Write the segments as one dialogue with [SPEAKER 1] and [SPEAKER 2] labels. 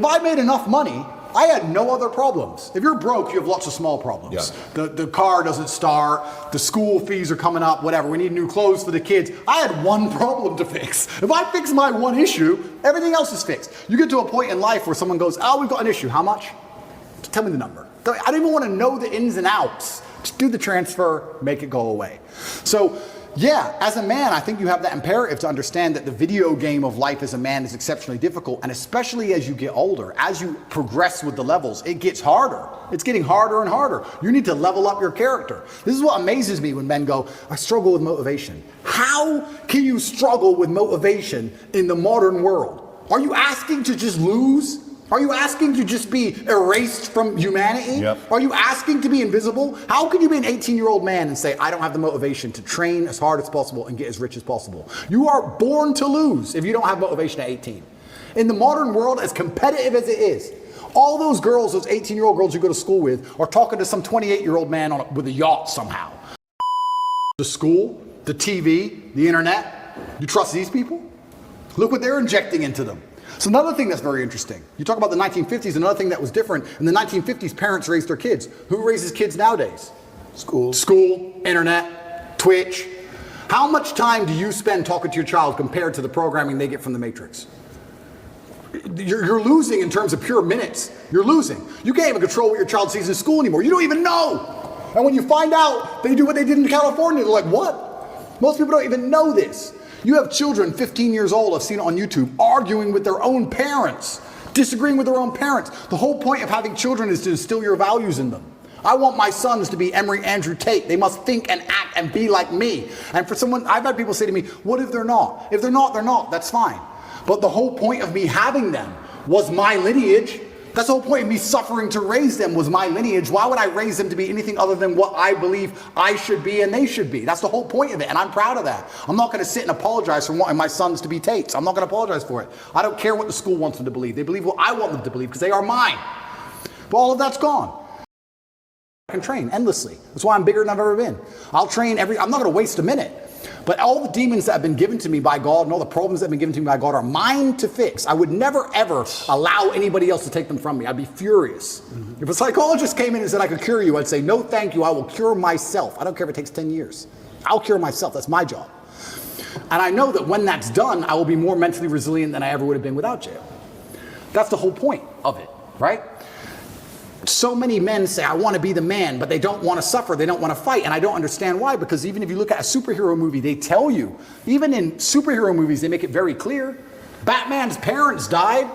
[SPEAKER 1] If I made enough money, I had no other problems. If you're broke, you have lots of small problems.
[SPEAKER 2] Yeah.
[SPEAKER 1] The car doesn't start, the school fees are coming up, whatever. We need new clothes for the kids. I had one problem to fix. If I fix my one issue, everything else is fixed. You get to a point in life where someone goes, oh, we've got an issue. How much? Just tell me the number. I don't even want to know the ins and outs. Just do the transfer, make it go away. So, yeah, as a man, I think you have that imperative to understand that the video game of life as a man is exceptionally difficult, and especially as you get older, as you progress with the levels, it gets harder. It's getting harder and harder. You need to level up your character. This is what amazes me when men go, I struggle with motivation. How can you struggle with motivation in the modern world? Are you asking to just lose? Are you asking to just be erased from humanity?
[SPEAKER 2] Yep.
[SPEAKER 1] Are you asking to be invisible? How can you be an 18-year-old man and say, I don't have the motivation to train as hard as possible and get as rich as possible? You are born to lose if you don't have motivation at 18. In the modern world, as competitive as it is, all those girls, those 18-year-old girls you go to school with, are talking to some 28-year-old man with a yacht somehow. The school, the TV, the internet, you trust these people? Look what they're injecting into them. So another thing that's very interesting, you talk about the 1950s, another thing that was different. In the 1950s, parents raised their kids. Who raises kids nowadays?
[SPEAKER 2] School,
[SPEAKER 1] Internet, Twitch. How much time do you spend talking to your child compared to the programming they get from the Matrix? You're losing in terms of pure minutes. You're losing. You can't even control what your child sees in school anymore. You don't even know. And when you find out they do what they did in California, they're like, what? Most people don't even know this. You have children 15 years old, I've seen it on YouTube, arguing with their own parents, disagreeing with their own parents. The whole point of having children is to instill your values in them. I want my sons to be Emery, Andrew, Tate. They must think and act and be like me. And for someone, I've had people say to me, what if they're not? If they're not, they're not. That's fine. But the whole point of me having them was my lineage. That's the whole point of me suffering to raise them was my lineage. Why would I raise them to be anything other than what I believe I should be and they should be? That's the whole point of it, and I'm proud of that. I'm not going to sit and apologize for wanting my sons to be Tates. I'm not going to apologize for it. I don't care what the school wants them to believe. They believe what I want them to believe because they are mine. But all of that's gone. I can train endlessly. That's why I'm bigger than I've ever been. I'll train I'm not going to waste a minute. But all the demons that have been given to me by God and all the problems that have been given to me by God are mine to fix. I would never, ever allow anybody else to take them from me. I'd be furious. If a psychologist came in and said I could cure you, I'd say, no, thank you. I will cure myself. I don't care if it takes 10 years. I'll cure myself. That's my job. And I know that when that's done, I will be more mentally resilient than I ever would have been without jail. That's the whole point of it, right? So many men say, I want to be the man, but they don't want to suffer. They don't want to fight. And I don't understand why, because even if you look at a superhero movie, they tell you, even in superhero movies, they make it very clear. Batman's parents died.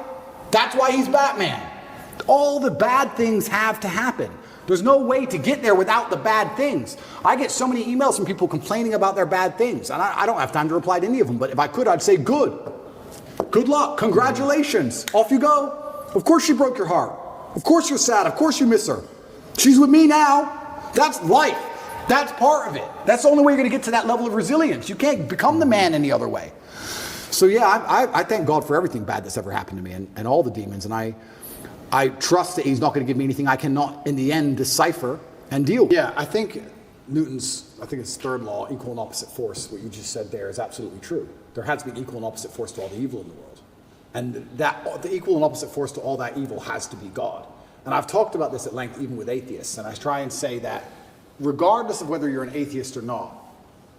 [SPEAKER 1] That's why he's Batman. All the bad things have to happen. There's no way to get there without the bad things. I get so many emails from people complaining about their bad things, and I don't have time to reply to any of them, but if I could, I'd say, good. Good luck. Congratulations. Off you go. Of course she broke your heart. Of course you're sad. Of course you miss her. She's with me now. That's life. That's part of it. That's the only way you're going to get to that level of resilience. You can't become the man any other way. So yeah, I thank God for everything bad that's ever happened to me and all the demons. And I trust that he's not going to give me anything I cannot, in the end, decipher and deal with. Yeah, I think it's third law, equal and opposite force. What you just said there is absolutely true. There has to be an equal and opposite force to all the evil in the world. And the equal and opposite force to all that evil has to be God. And I've talked about this at length even with atheists, and I try and say that regardless of whether you're an atheist or not,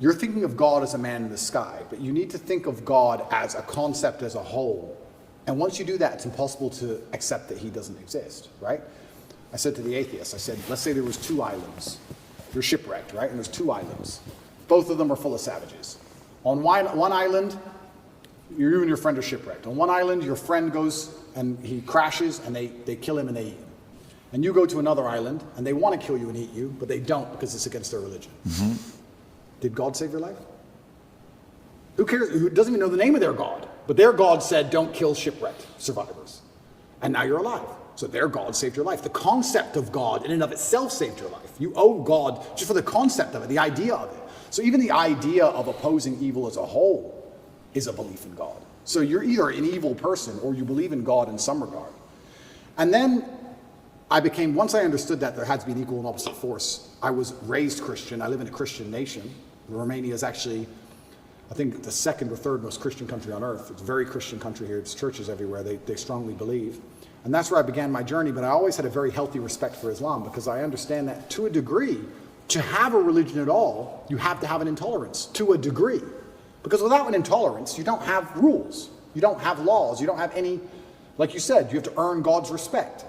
[SPEAKER 1] you're thinking of God as a man in the sky, but you need to think of God as a concept as a whole. And once you do that, it's impossible to accept that he doesn't exist, right? I said to the atheists, I said, let's say there was 2 islands. You're shipwrecked, right? And there's 2 islands. Both of them are full of savages. On one island, you and your friend are shipwrecked. On one island, your friend goes and he crashes and they kill him and they eat him. And you go to another island and they want to kill you and eat you, but they don't because it's against their religion. Mm-hmm. Did God save your life? Who cares? Who doesn't even know the name of their God? But their God said, don't kill shipwrecked survivors. And now you're alive. So their God saved your life. The concept of God in and of itself saved your life. You owe God just for the concept of it, the idea of it. So even the idea of opposing evil as a whole is a belief in God. So you're either an evil person or you believe in God in some regard. And then once I understood that there had to be an equal and opposite force, I was raised Christian. I live in a Christian nation. Romania is actually, I think, the 2nd or 3rd most Christian country on earth. It's a very Christian country here. There's churches everywhere. They strongly believe. And that's where I began my journey, but I always had a very healthy respect for Islam because I understand that to a degree, to have a religion at all, you have to have an intolerance to a degree. Because without an intolerance, you don't have rules, you don't have laws, you don't have any, like you said, you have to earn God's respect.